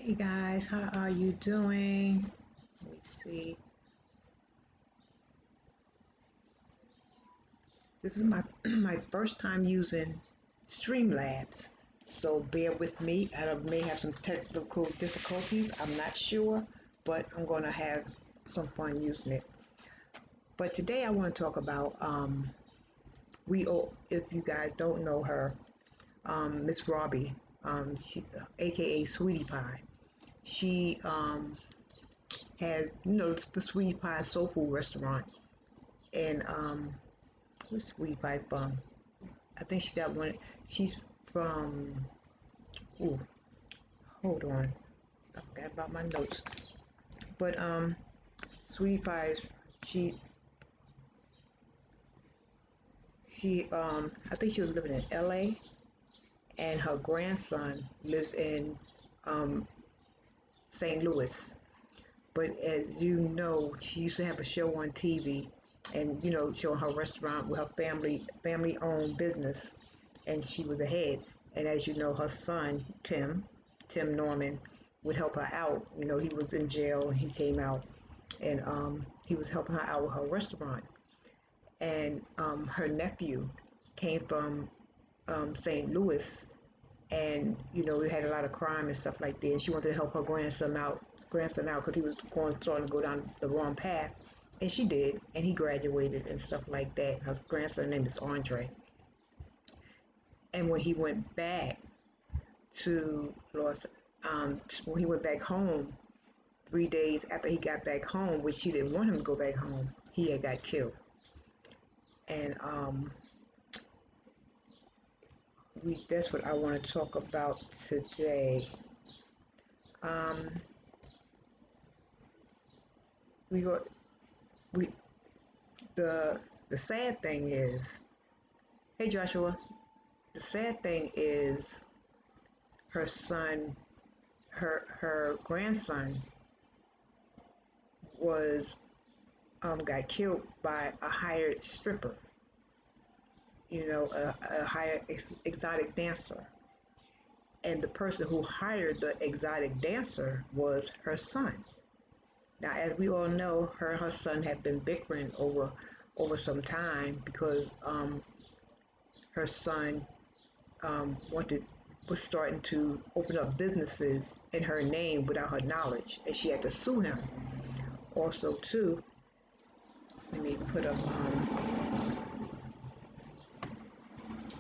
Hey guys, how are you doing? Let me see. This is my my first time using Streamlabs, so bear with me. I may have some technical difficulties. I'm not sure, but I'm gonna have some fun using it. But today I want to talk about if you guys don't know her, Miss Robbie, aka Sweetie Pie. She had the Sweetie Pie soul food restaurant, and where's Sweetie Pie from? I think she got one. She's from. Ooh, hold on. I forgot about my notes. But Sweetie Pie is she I think she was living in L.A. and her grandson lives in um St. Louis. But as you know, she used to have a show on TV, and showing her restaurant with her family owned business, and she was the head. And as you know, her son Tim Norman, would help her out. He was in jail and he came out, and he was helping her out with her restaurant. And her nephew came from St. Louis, and we had a lot of crime and stuff like that. And she wanted to help her grandson out because he was starting to go down the wrong path, and she did, and he graduated and stuff like that. Her grandson name is Andre. And when he went back to Los, when he went back home, 3 days after he got back home, which she didn't want him to go back home, he had got killed. And that's what I want to talk about today. Um, we got we the sad thing is, hey Joshua, the sad thing is her son, her grandson was got killed by a hired stripper, a hired exotic dancer. And the person who hired the exotic dancer was her son. Now, as we all know, her and her son have been bickering over some time because her son wanted was starting to open up businesses in her name without her knowledge, and she had to sue him. Also, too, let me put up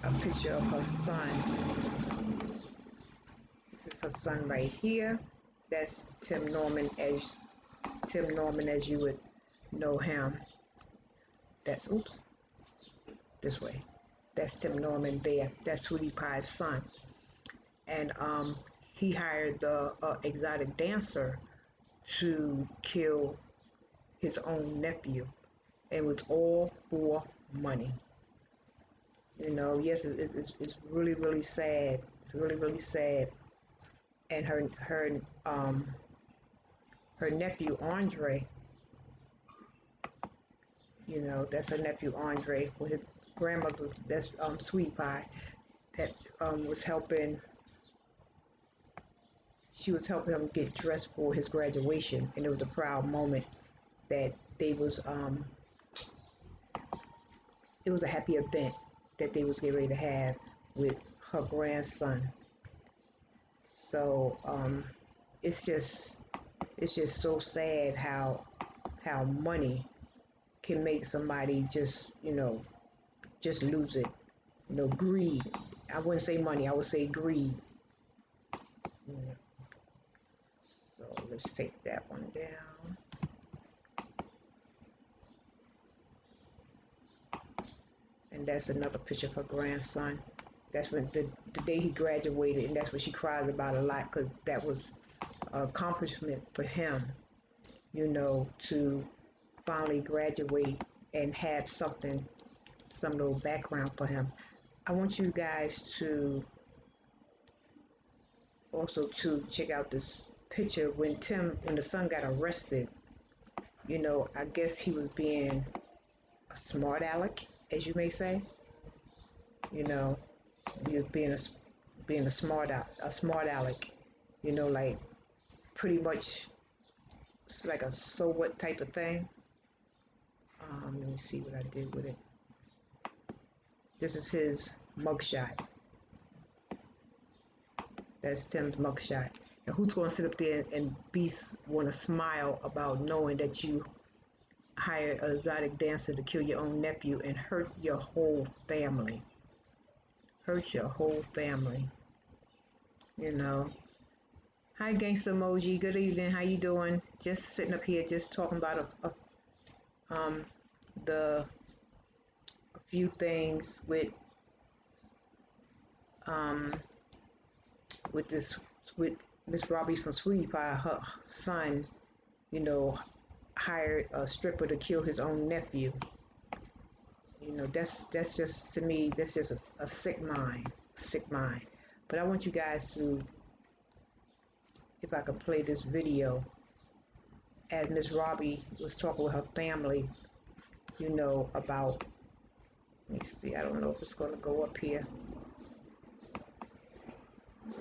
a picture of her son. This is her son right here. That's Tim Norman as you would know him. That's this way. That's Tim Norman there. That's Sweetie Pie's son. And he hired the exotic dancer to kill his own nephew. It was all for money. Yes, it's really, really sad. It's really, really sad. And her nephew Andre, that's her nephew Andre with his grandmother. That's Sweet Pie that was helping. She was helping him get dressed for his graduation, and it was a proud moment that they was. It was a happy event that they was getting ready to have with her grandson. So it's just so sad how money can make somebody just lose it. Greed. I wouldn't say money. I would say greed. You know. So let's take that one down. And that's another picture of her grandson. That's when the day he graduated, and that's what she cries about a lot because that was an accomplishment for him, to finally graduate and have some little background for him. I want you guys to also to check out this picture when the son got arrested. I guess he was being a smart aleck, as you may say. You're being a smart aleck. Like pretty much like a so what type of thing. Let me see what I did with it. This is his mugshot. That's Tim's mugshot. And who's going to sit up there and want to smile about knowing that you hired an exotic dancer to kill your own nephew and hurt your whole family? Hurt your whole family. You know. Hi, gangster emoji. Good evening. How you doing? Just sitting up here, just talking about a few things with this with Miss Robbie from Sweetie Pie. Her son, you know, hired a stripper to kill his own nephew. You know, that's just, to me, that's just a sick mind, sick mind. But I want you guys to, if I could play this video, as Miss Robbie was talking with her family, you know, about, let me see, I don't know if it's going to go up here.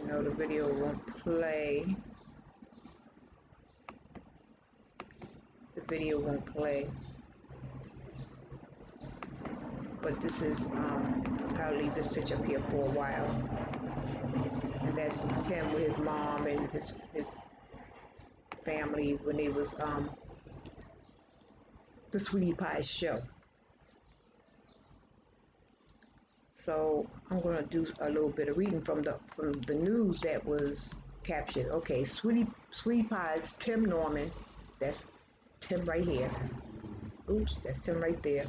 You know, the video won't play. The video won't play. But this is, I'll leave this picture up here for a while. And that's Tim with his mom and his family when they was the Sweetie Pie show. So I'm gonna do a little bit of reading from the news that was captured. Okay, Sweetie Pie's Tim Norman, that's Tim right here. Oops, that's Tim right there.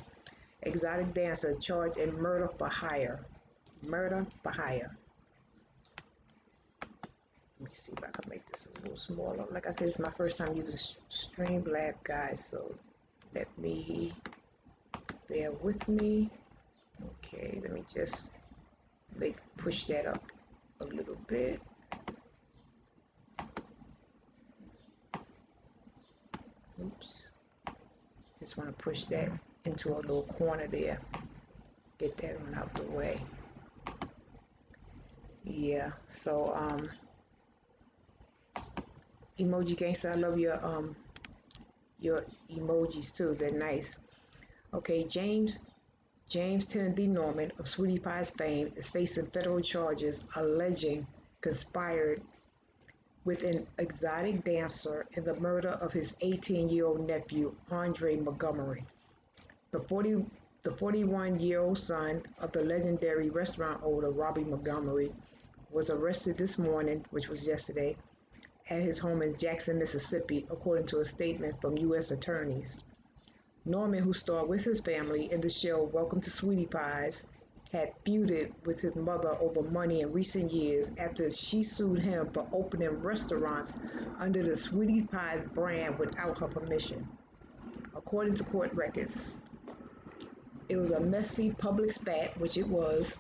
Exotic dancer charged in murder for hire. Murder for hire. Let me see if I can make this a little smaller. Like I said, it's my first time using Streamlabs, guys, so let me, bear with me. Okay, let me just push that up a little bit. Oops. Just want to push that into a little corner there. Get that one out the way. Yeah, so Emoji Gangster, I love your emojis too. They're nice. Okay, James Timothy Norman of Sweetie Pie's fame is facing federal charges alleging conspired with an exotic dancer in the murder of his 18-year-old nephew, Andre Montgomery. The 41-year-old son of the legendary restaurant owner, Robbie Montgomery, was arrested this morning, which was yesterday, at his home in Jackson, Mississippi, according to a statement from U.S. attorneys. Norman, who starred with his family in the show Welcome to Sweetie Pies, had feuded with his mother over money in recent years after she sued him for opening restaurants under the Sweetie Pies brand without her permission. According to court records, it was a messy public spat, which it was,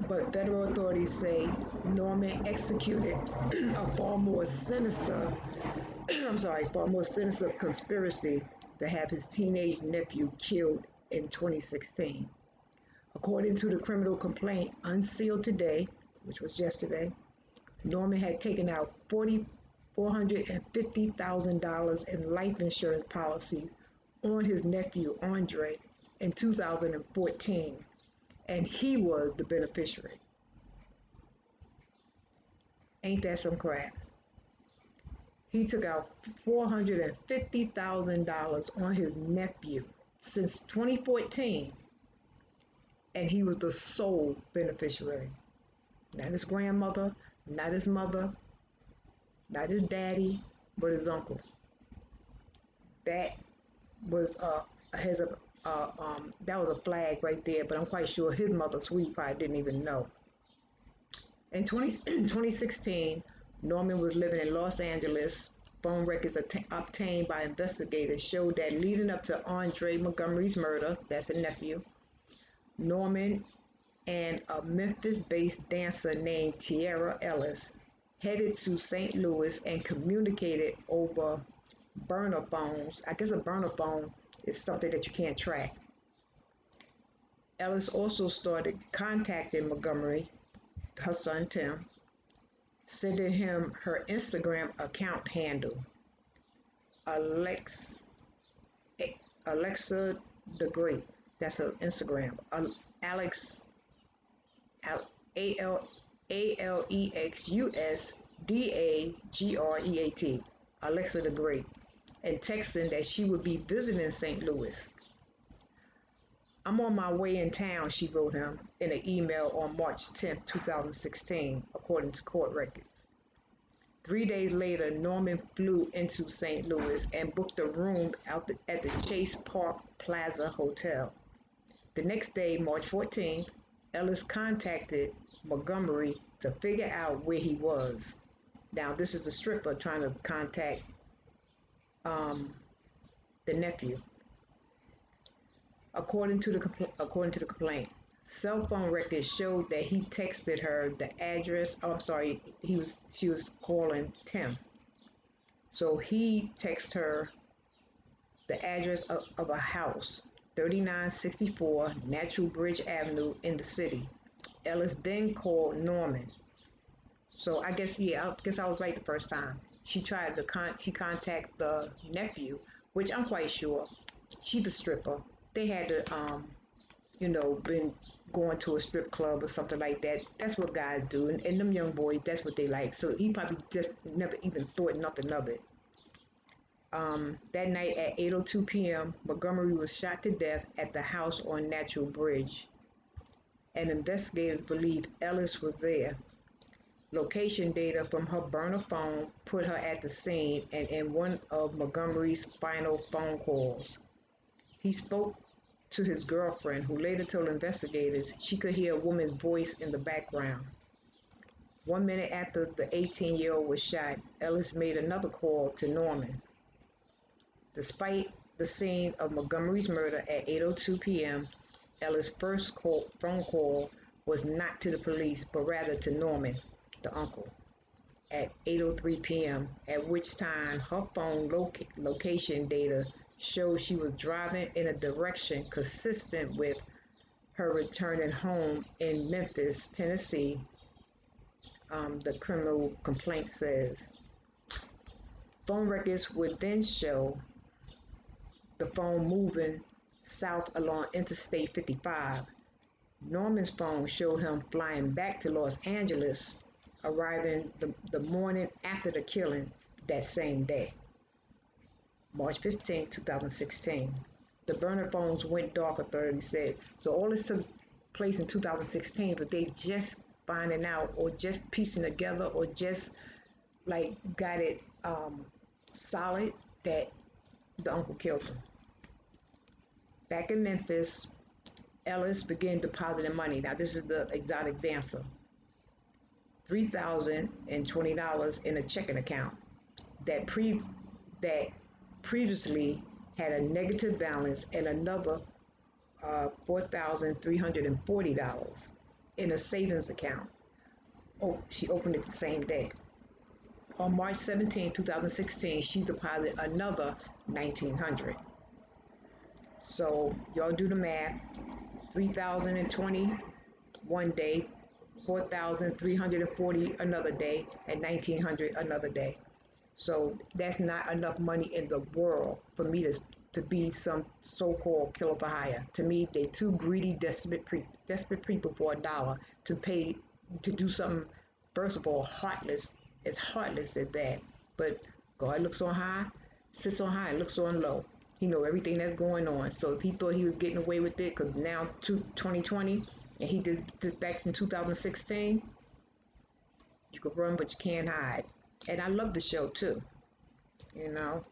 but federal authorities say Norman executed a far more sinister conspiracy to have his teenage nephew killed in 2016. According to the criminal complaint unsealed today, which was yesterday, Norman had taken out $450,000 in life insurance policies on his nephew Andre in 2014, and he was the beneficiary. Ain't that some crap? He took out $450,000 on his nephew since 2014, and he was the sole beneficiary. Not his grandmother, not his mother, not his daddy, but his uncle. That was that was a flag right there, but I'm quite sure his mother, Sweetie Pie, didn't even know. In 2016, Norman was living in Los Angeles. Phone records obtained by investigators showed that leading up to Andre Montgomery's murder, that's a nephew, Norman and a Memphis-based dancer named Tierra Ellis headed to St. Louis and communicated over burner phones. I guess a burner phone is something that you can't track. Ellis also started contacting Montgomery, her son Tim, sending him her Instagram account handle, Alex, Alexa the Great. That's her Instagram. Alex, A L Alexusdagreat. Alexa the Great, and texting that she would be visiting St. Louis. I'm on my way in town, she wrote him in an email on March 10, 2016, according to court records. 3 days later, Norman flew into St. Louis and booked a room at the Chase Park Plaza Hotel. The next day, March 14th, Ellis contacted Montgomery to figure out where he was. Now, this is the stripper trying to contact um, the nephew. According to the complaint, cell phone records showed that he texted her the address. Oh, I'm sorry, she was calling Tim. So he texted her the address of a house, 3964 Natural Bridge Avenue in the city. Ellis then called Norman. So I guess I was right the first time. She contacted the nephew, which I'm quite sure she's a stripper. They had to been going to a strip club or something like that. That's what guys do, and them young boys, that's what they like. So he probably just never even thought nothing of it. That night at 8:02 p.m., Montgomery was shot to death at the house on Natural Bridge, and investigators believe Ellis was there. Location data from her burner phone put her at the scene and in one of Montgomery's final phone calls. He spoke to his girlfriend, who later told investigators she could hear a woman's voice in the background. 1 minute after the 18-year-old was shot, Ellis made another call to Norman. Despite the scene of Montgomery's murder at 8:02 p.m., Ellis' phone call was not to the police, but rather to Norman, the uncle, at 8:03 p.m., at which time her phone location data showed she was driving in a direction consistent with her returning home in Memphis, Tennessee, the criminal complaint says. Phone records would then show the phone moving south along Interstate 55. Norman's phone showed him flying back to Los Angeles, arriving the morning after the killing that same day, March 15, 2016. The burner phones went dark, authorities said. So all this took place in 2016, but they just finding out or just piecing together or just like got it solid that the uncle killed him. Back in Memphis, Ellis began depositing money. Now this is the exotic dancer. $3,020 in a checking account that previously had a negative balance, and another $4,340 in a savings account. Oh, she opened it the same day. On March 17, 2016, she deposited another $1,900. So y'all do the math. 3,020 one day, 4,340 another day, and 1,900 another day. So that's not enough money in the world for me to be some so-called killer for hire. To me, they too greedy, desperate people for $1 to pay to do something. First of all, heartless. It's heartless at that. But God looks on high, sits on high, and looks on low. He know everything that's going on. So if he thought he was getting away with it, because now 2020, and he did this back in 2016, you can run, but you can't hide. And I love the show too. You know.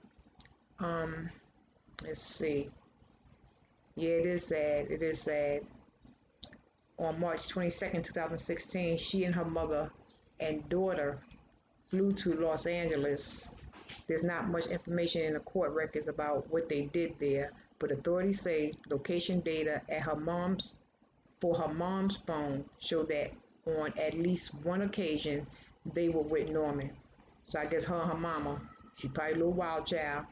Let's see. Yeah, it is sad. It is sad. On March 22nd, 2016, she and her mother and daughter flew to Los Angeles. There's not much information in the court records about what they did there, but authorities say location data at her mom's phone showed that on at least one occasion they were with Norman. So I guess her and her mama, she probably a little wild child.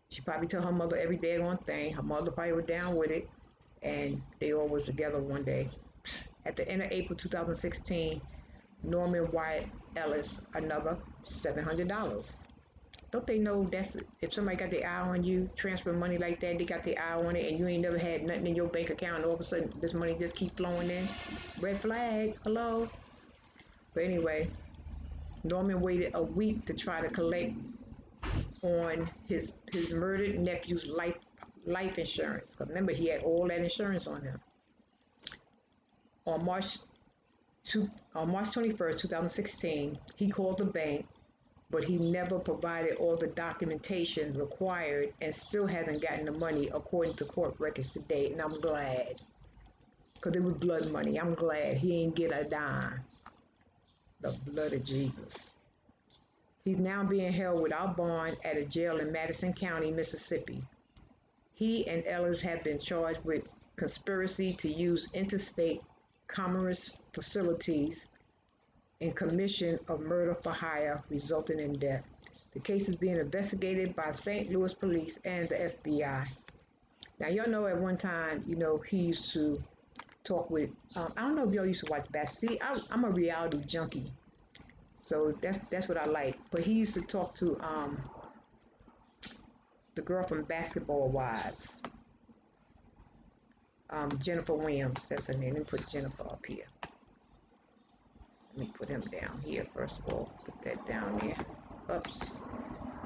She probably tell her mother every daggone thing. Her mother probably was down with it, and they all was together one day. At the end of April 2016, Norman Ellis another $700. Don't they know that's if somebody got their eye on you, transfer money like that, they got their eye on it, and you ain't never had nothing in your bank account, and all of a sudden this money just keep flowing in? Red flag, hello? But anyway, Norman waited a week to try to collect on his murdered nephew's life insurance. Because remember, he had all that insurance on him. On March 21st, 2016, he called the bank, but he never provided all the documentation required and still hasn't gotten the money according to court records to date. And I'm glad, because it was blood money. I'm glad he ain't get a dime. The blood of Jesus. He's now being held without bond at a jail in Madison County, Mississippi. He and Ellis have been charged with conspiracy to use interstate commerce facilities in commission of murder for hire resulting in death. The case is being investigated by St. Louis police and the FBI. Now, y'all know at one time, he used to talk with, I don't know if y'all used to watch basketball. See, I'm a reality junkie. So that's what I like. But he used to talk to the girl from Basketball Wives, Jennifer Williams. That's her name. Let me put Jennifer up here. Let me put him down here first of all. Put that down there. Oops.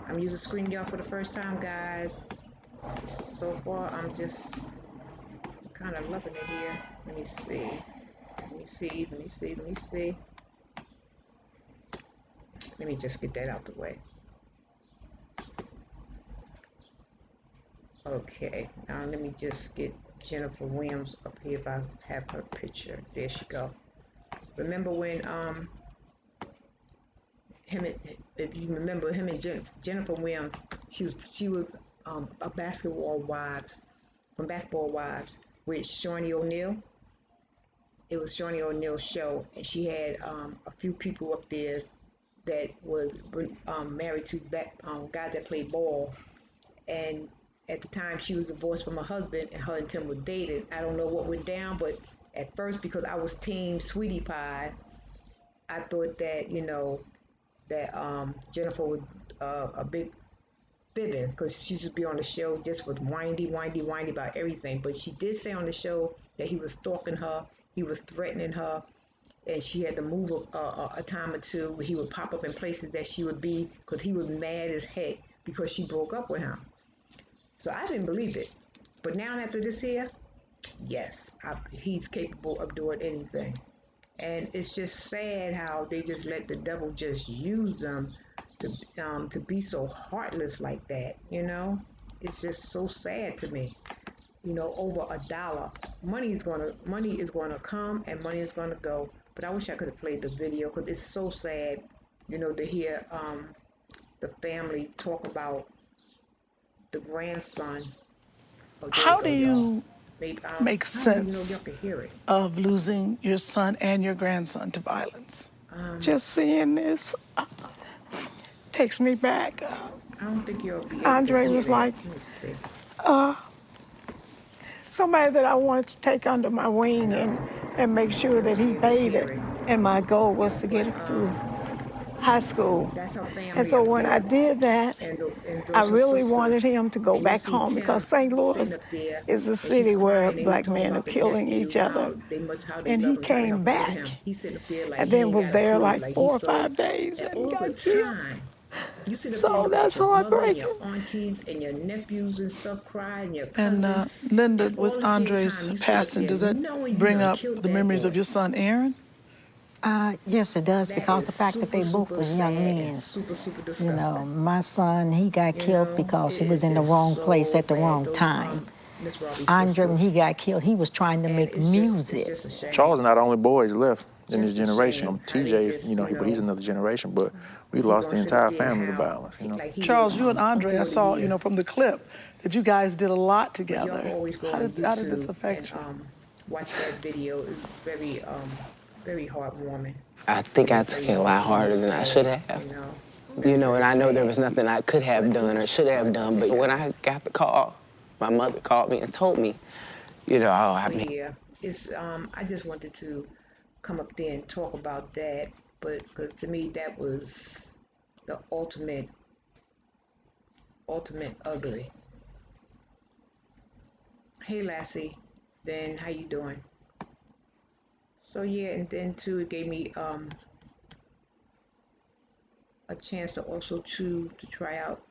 I'm using ScreenYard for the first time, guys. So far, I'm just kind of loving it here. Let me see. Let me just get that out the way. Okay, now let me just get Jennifer Williams up here if I have her picture. There she go. Remember when if you remember him and Jennifer Williams, she was a Basketball Wives with Shawnee O'Neal. It was Shawnee O'Neal's show, and she had a few people up there that was married to guys that played ball, and at the time she was divorced from her husband, and her and Tim were dating. I don't know what went down, but at first, because I was team Sweetie Pie, I thought that that Jennifer was a big fibbing, because she used to be on the show just with windy about everything. But she did say on the show that he was stalking her, he was threatening her, and she had to move a time or two. He would pop up in places that she would be, because he was mad as heck because she broke up with him. So I didn't believe it. But now after this here, yes, he's capable of doing anything. And it's just sad how they just let the devil just use them to be so heartless like that. It's just so sad to me. Over $1. Money is gonna come and money is gonna go. But I wish I could have played the video, because it's so sad, to hear the family talk about the grandson. Oh, there you How go, do y'all. you Maybe, make I don't even know if y'all sense can hear it. of losing your son and your grandson to violence? Just seeing this takes me back. I don't think you'll be able to Andre hear was that. like Let me see. somebody that I wanted to take under my wing and make sure You that won't he be able to made hear it. it. And my goal was to get But it through high school. that's her And family so up when I there, did that, and I those are really wanted sisters. him to go And you'll back see home because Tim St. sitting Louis up there, is a and she's city where crying. They was black talking men are about the killing nephew, each other. how they And love he him, try to came help him with back him. He's sitting up there like and he then ain't was got a there clue, like like 4 he's or so. 5 days And and all the got killed. time, you sit up there So and look at that's your mother and your heartbreaking. aunties and your nephews and stuff cry, and your And cousins, Linda, and all with the same time Andre's you sit up passing, there does that knowing you bring done up killed the that memories of boy. your son, Aaron? Yes, it does, That because is the fact that super, they both super was young sad and men. super, super You know, disgusting. my son, he got killed because It he was is in the just wrong place so at the bad. wrong Those time. Miss Robbie Andre, when he sisters, got killed, he was trying to and make it's music. just a shame. Charles and I the only boys left in this Just a generation. shame how they TJ's, just but he's another generation. But we he lost gonna the sit up entire there and family to how violence. like he was Charles, you and Andre, Uncle I of the saw, year. from the clip that you guys did a lot But y'all can together. always go How on did this YouTube and affect you? watch that video. It's very heartwarming. I think I took Very it a lot heartwarming. harder than I should Sad, have. very, And very I know there sad. was nothing I could have But done or should have sorry about done, that, but when I guys. got the call, my mother called me and told me, But yeah, it's I just wanted to come up there and talk about that. But because to me that was the ultimate ugly. Hey Lassie, then how you doing? So yeah, and then too it gave me a chance to also to try out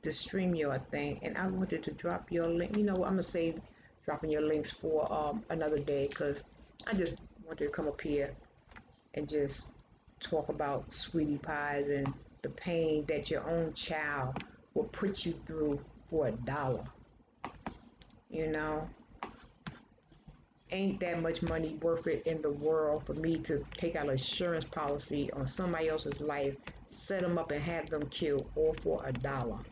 the StreamYard thing, and I wanted to drop your link. You know, I'm gonna save dropping your links for another day because I just wanted to come up here and just talk about sweetie pies and the pain that your own child will put you through for $1. You know, ain't that much money worth it in the world for me to take out an insurance policy on somebody else's life, set them up and have them killed all for $1?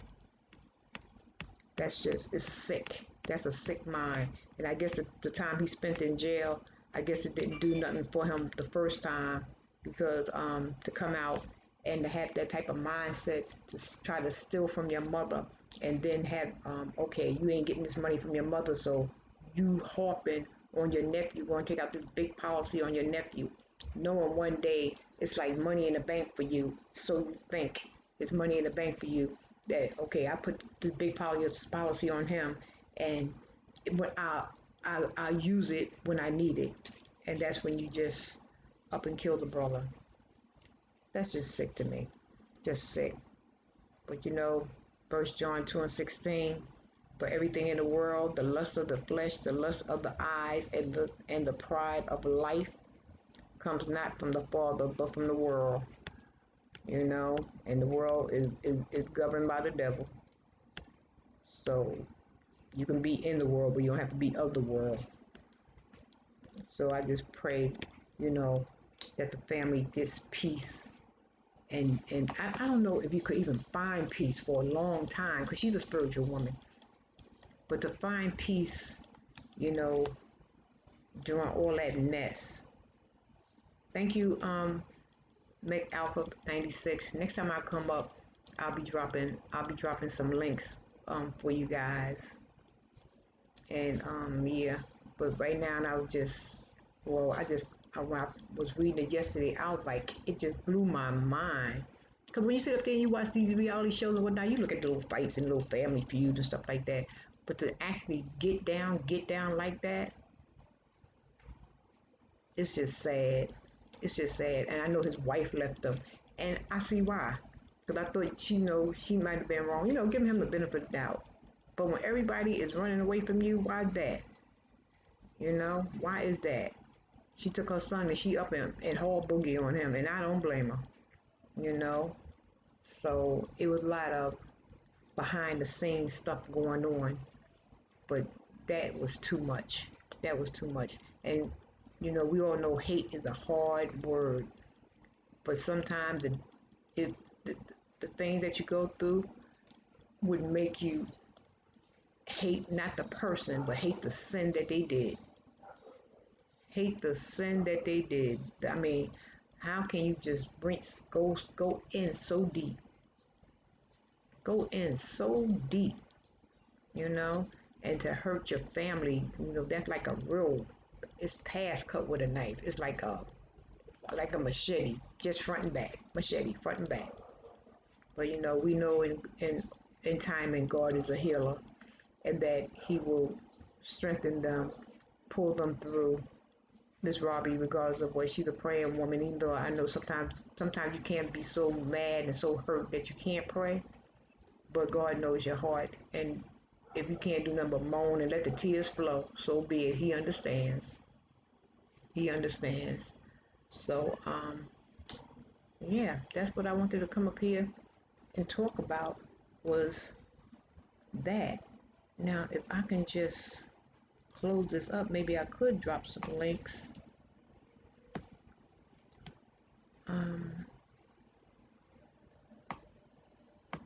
That's just, it's sick. That's a sick mind. And I guess the time he spent in jail, I guess it didn't do nothing for him the first time because to come out and to have that type of mindset to try to steal from your mother and then have, okay, you ain't getting this money from your mother, so you harping on your nephew, going to take out this big policy on your nephew, knowing one day it's like money in the bank for you, so you think it's money in the bank for you, that okay, I put the big policy on him, and when I use it when I need it, and that's when you just up and kill the brother. That's just sick to me, just sick. But you know, 1 John 2:16, for everything in the world, the lust of the flesh, the lust of the eyes, and the pride of life comes not from the Father, but from the world. You know, and the world is governed by the devil. So you can be in the world, but you don't have to be of the world. So I just pray, you know, that the family gets peace. And I don't know if you could even find peace for a long time because she's a spiritual woman. But to find peace, you know, during all that mess. Thank you, Make Alpha 96. Next time I come up, I'll be dropping some links for you guys. And yeah, but right now I was just, well, when I was reading it yesterday, I was like, it just blew my mind. Because when you sit up there and you watch these reality shows and whatnot, you look at the little fights and little family feuds and stuff like that. But to actually get down like that, it's just sad. It's just sad. And I know his wife left him. And I see why. Because I thought, you know, she might have been wrong. You know, giving him the benefit of the doubt. But when everybody is running away from you, why that? You know, why is that? She took her son and she up and hauled boogie on him, and I don't blame her. You know, so it was a lot of behind the scenes stuff going on, but that was too much. That was too much. And you know, we all know hate is a hard word, but sometimes it, the, the things that you go through would make you hate not the person, but hate the sin that they did. Hate the sin that they did. I mean, how can you just go in so deep? Go in so deep, you know, and to hurt your family, you know, that's like a real, it's past cut with a knife. It's like a machete, just front and back. Machete, front and back. But you know, we know in time and God is a healer, and that he will strengthen them, pull them through. Miss Robbie, regardless of what, she's a praying woman, even though I know sometimes you can't be so mad and so hurt that you can't pray, but God knows your heart, and if you can't do nothing but moan and let the tears flow, so be it. He understands. He understands. So yeah, that's what I wanted to come up here and talk about, was that. Now if I can just close this up, maybe I could drop some links.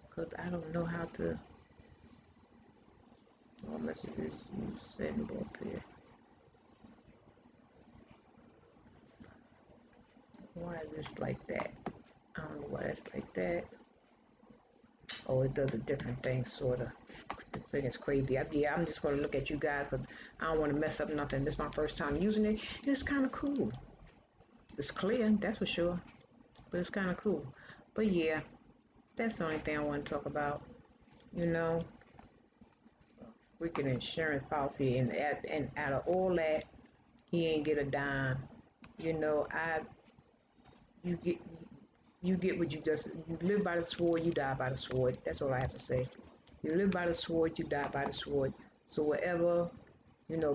Because I don't know how to. All messages you send up here. Why is this like that? I don't know why it's like that. Oh, it does a different thing, sort of. The thing is crazy. Yeah, I'm just going to look at you guys because I don't want to mess up nothing. This is my first time using it, and it's kind of cool. It's clear, that's for sure. but it's kind of cool. But yeah, that's the only thing I want to talk about. You know, freaking insurance policy, and out of all that, he ain't get a dime. You know, you get you get what you live by the sword, you die by the sword. That's all I have to say. You live by the sword, you die by the sword. So whatever,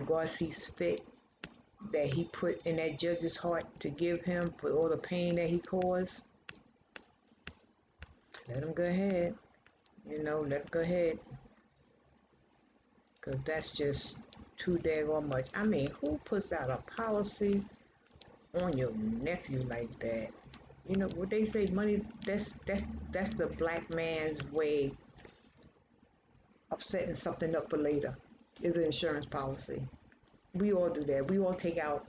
God sees fit that he put in that judge's heart to give him for all the pain that he caused, let him go ahead. Let him go ahead. Because that's just too daggone much. I mean, who puts out a policy on your nephew like that? You know what they say, money, that's the black man's way of setting something up for later, is an insurance policy. We all do that. We all take out,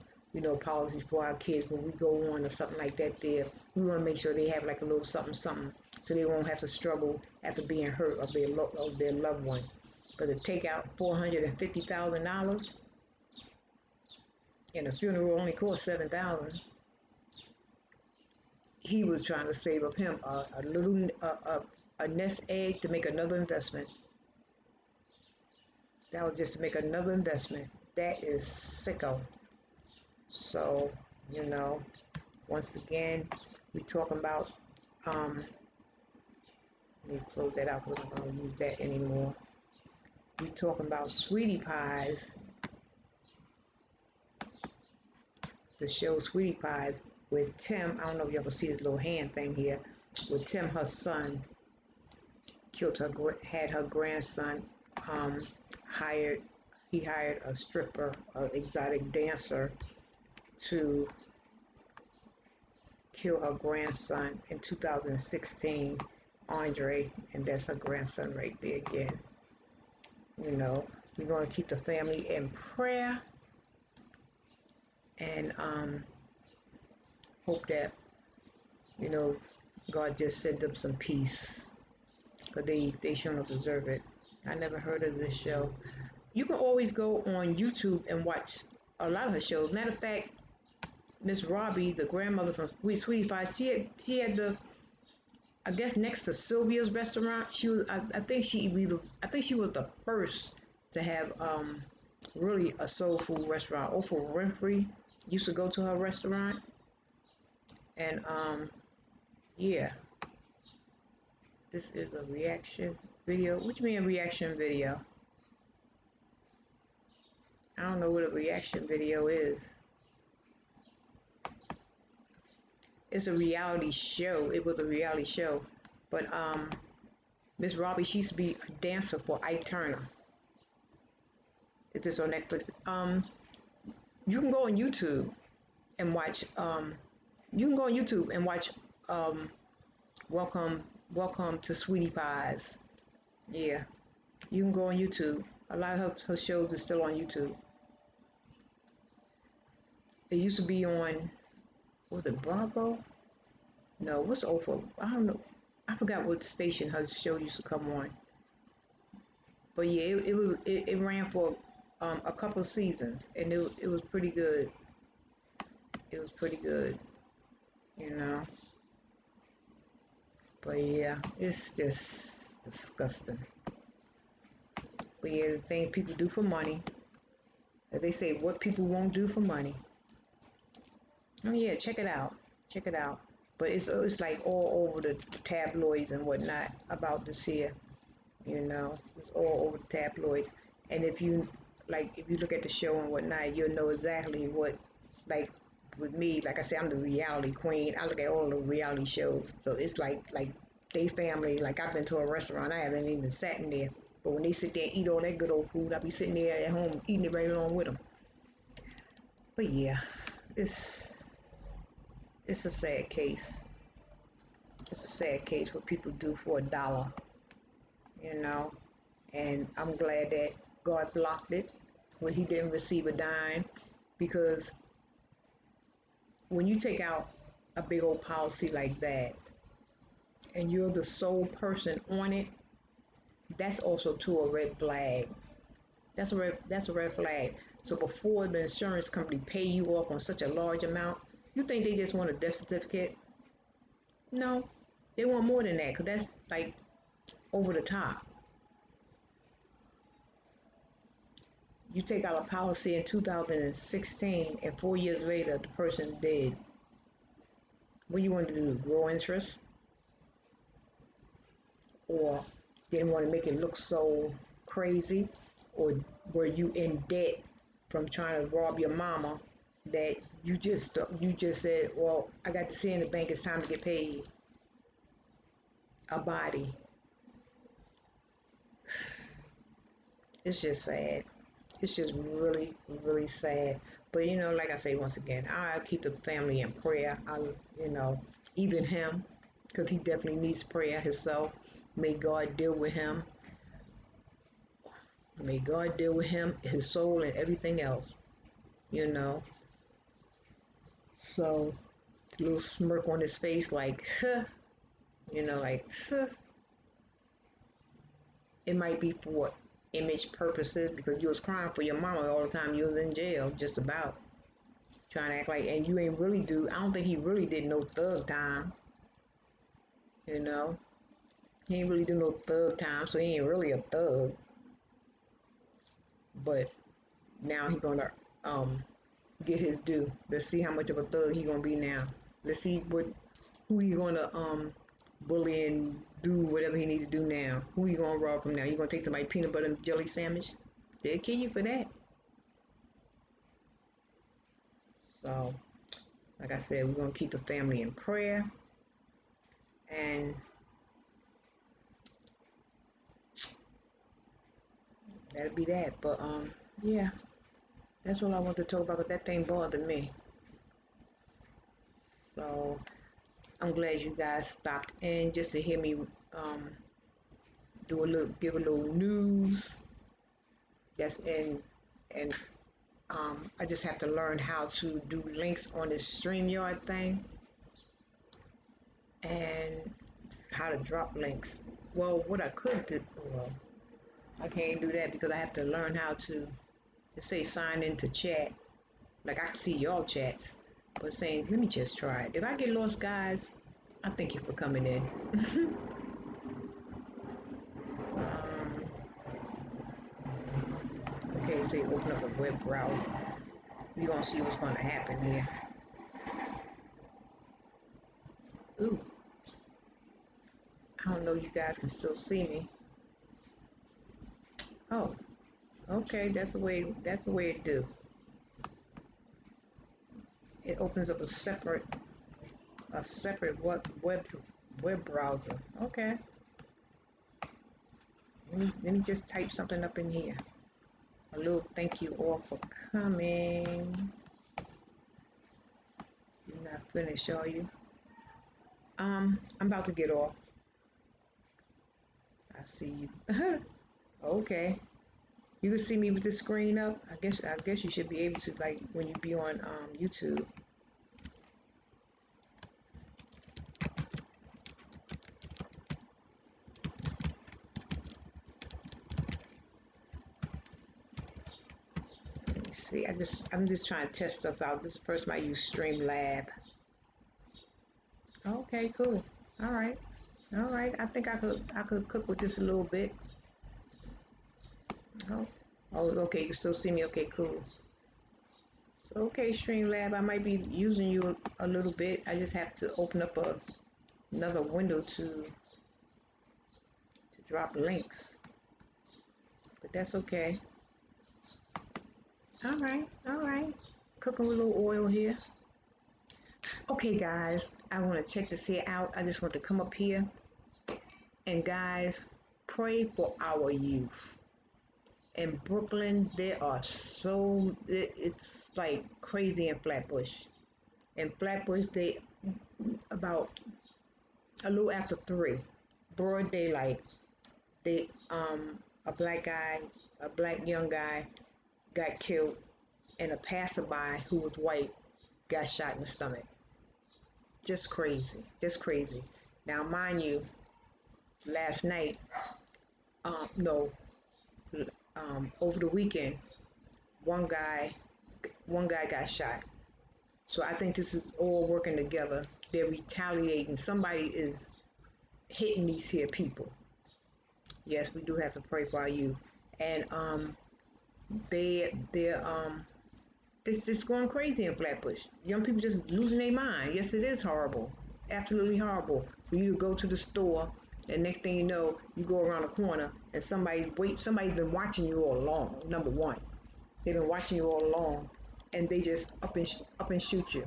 policies for our kids when we go on or something like that there. We want to make sure they have like a little something, something, so they won't have to struggle after being hurt of their loved one. But to take out $450,000 and the funeral only cost $7,000, he was trying to save up him a nest egg to make another investment. That was just to make another investment. That is sicko. So, once again, we talking about, let me close that out because I'm not going to use that anymore. We talking about Sweetie Pies, the show Sweetie Pies, with Tim. I don't know if y'all can see his little hand thing here. With Tim, her son, had her grandson hired. He hired a stripper, an exotic dancer, to kill her grandson in 2016, Andre, and that's her grandson right there again. We're going to keep the family in prayer and hope that, God just send them some peace, because they sure don't deserve it. I never heard of this show. You can always go on YouTube and watch a lot of her shows. Matter of fact, Miss Robbie, the grandmother from Sweetie Pie, she had I guess next to Sylvia's restaurant. She was, I think she was the first to have really a soul food restaurant. Oprah Winfrey used to go to her restaurant, and yeah, this is a reaction video. What you mean a reaction video? I don't know what a reaction video is. It's a reality show. It was a reality show. But Miss Robbie, she used to be a dancer for Ike Turner. Is this on Netflix? You can go on YouTube and watch Welcome to Sweetie Pies. Yeah. You can go on YouTube. A lot of her shows are still on YouTube. It used to be on, was it Bravo? No, what's Oprah? I don't know. I forgot what station her show used to come on. But yeah, it ran for a couple of seasons, and it was pretty good. It was pretty good, you know. But yeah, it's just disgusting. But yeah, the things people do for money. As they say, what people won't do for money. Oh yeah, check it out. Check it out. But it's like all over the tabloids and whatnot about this here. It's all over the tabloids. And if you look at the show and whatnot, you'll know exactly what, like with me, like I say, I'm the reality queen. I look at all the reality shows. So it's like they family, like I've been to a restaurant, I haven't even sat in there. But when they sit there and eat all that good old food, I'll be sitting there at home eating it right along with them. But yeah, it's a sad case. It's a sad case what people do for $1, and I'm glad that God blocked it when he didn't receive a dime, because when you take out a big old policy like that and you're the sole person on it, that's also too a red flag. That's a red flag. So before the insurance company pay you off on such a large amount, you think they just want a death certificate? No, they want more than that because that's like over the top. You take out a policy in 2016 and 4 years later the person dead. What you want to do? Grow interest? Or didn't want to make it look so crazy? Or were you in debt from trying to rob your mama that you just said, well, I got to see in the bank, it's time to get paid? A body. It's just sad. It's just really, really sad. But like I say once again, I keep the family in prayer. Even him, because he definitely needs prayer himself. May God deal with him. May God deal with him, his soul, and everything else. You know. So, a little smirk on his face, like, huh. Like, huh. It might be for image purposes because you was crying for your mama all the time you was in jail, just about. Trying to act like, and you ain't really do, I don't think he really did no thug time. You know? He ain't really do no thug time, so he ain't really a thug. But now he gonna get his due. Let's see how much of a thug he gonna be now. Let's see who he gonna bully and do whatever he need to do now. Who you gonna rob from now? You gonna take somebody peanut butter and jelly sandwich? They'll kill you for that. So, like I said, we're gonna keep the family in prayer, and that'll be that. But yeah, that's what I want to talk about. But that thing bothered me. So I'm glad you guys stopped in just to hear me give a little news that's in, and I just have to learn how to do links on this StreamYard thing and how to drop links. Well, what I could do, well, I can't do that because I have to learn how to say sign into chat. Like I can see y'all chats, but saying, let me just try it. If I get lost, guys, I thank you for coming in. Okay, say open up a web browser. We're gonna see what's gonna happen here. Ooh, I don't know, you guys can still see me. Oh, okay, that's the way it do. It opens up a separate web browser. Okay. Let me just type something up in here. A little thank you all for coming. I'm not finished, are you? I'm about to get off. I see you. Okay. You can see me with the screen up. I guess you should be able to, like when you be on YouTube. Let me see. I'm just trying to test stuff out. This is the first time I use Streamlab. Okay, cool. All right. All right. I think I could cook with this a little bit. Oh, okay. You can still see me. Okay, cool. So, okay, Streamlab, I might be using you a little bit. I just have to open up another window to drop links. But that's okay. All right. All right. Cooking with a little oil here. Okay, guys, I want to check this here out. I just want to come up here and, guys, pray for our youth. In Brooklyn, there are it's like crazy in Flatbush. In Flatbush, they about a little after 3, broad daylight, they a black young guy got killed, and a passerby who was white got shot in the stomach. Just crazy, just crazy. Now, mind you, last night, no, over the weekend, one guy got shot. So I think this is all working together. they're retaliating. Somebody is hitting these here people. Yes, we do have to pray for our youth. And they're it's just going crazy in Flatbush. Young people just losing their mind. Yes, it is horrible, absolutely horrible. For you to go to the store, and next thing you know, you go around the corner, and somebody's been watching you all along. Number one, they've been watching you all along, and they just up and shoot you.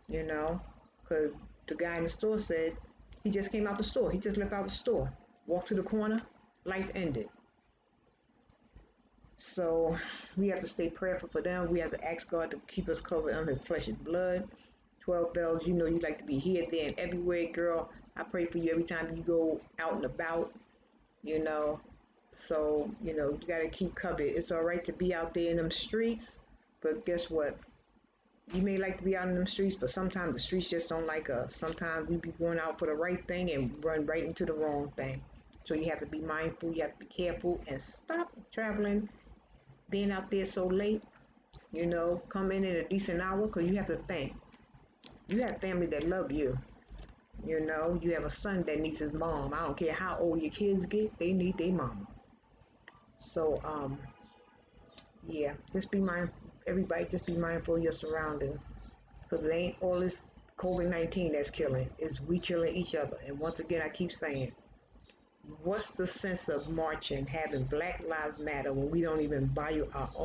You know, because the guy in the store said he just came out the store. He just left out the store, walked to the corner, life ended. So we have to stay prayerful for them. We have to ask God to keep us covered under His flesh and blood. 12 bells, you know you like to be here, there, and everywhere, girl. I pray for you every time you go out and about, you know. So, you know, you got to keep covered. It's all right to be out there in them streets, but guess what? You may like to be out in them streets, but sometimes the streets just don't like us. Sometimes we be going out for the right thing and run right into the wrong thing. So you have to be mindful, you have to be careful, and stop traveling, being out there so late. You know, come in at a decent hour, because you have to think. You have family that love you. You know, you have a son that needs his mom. I don't care how old your kids get, they need their mama. So, yeah, just be mindful. Everybody, just be mindful of your surroundings, because it ain't all this COVID-19 that's killing. It's we killing each other. And once again, I keep saying, what's the sense of marching, having Black Lives Matter when we don't even value our own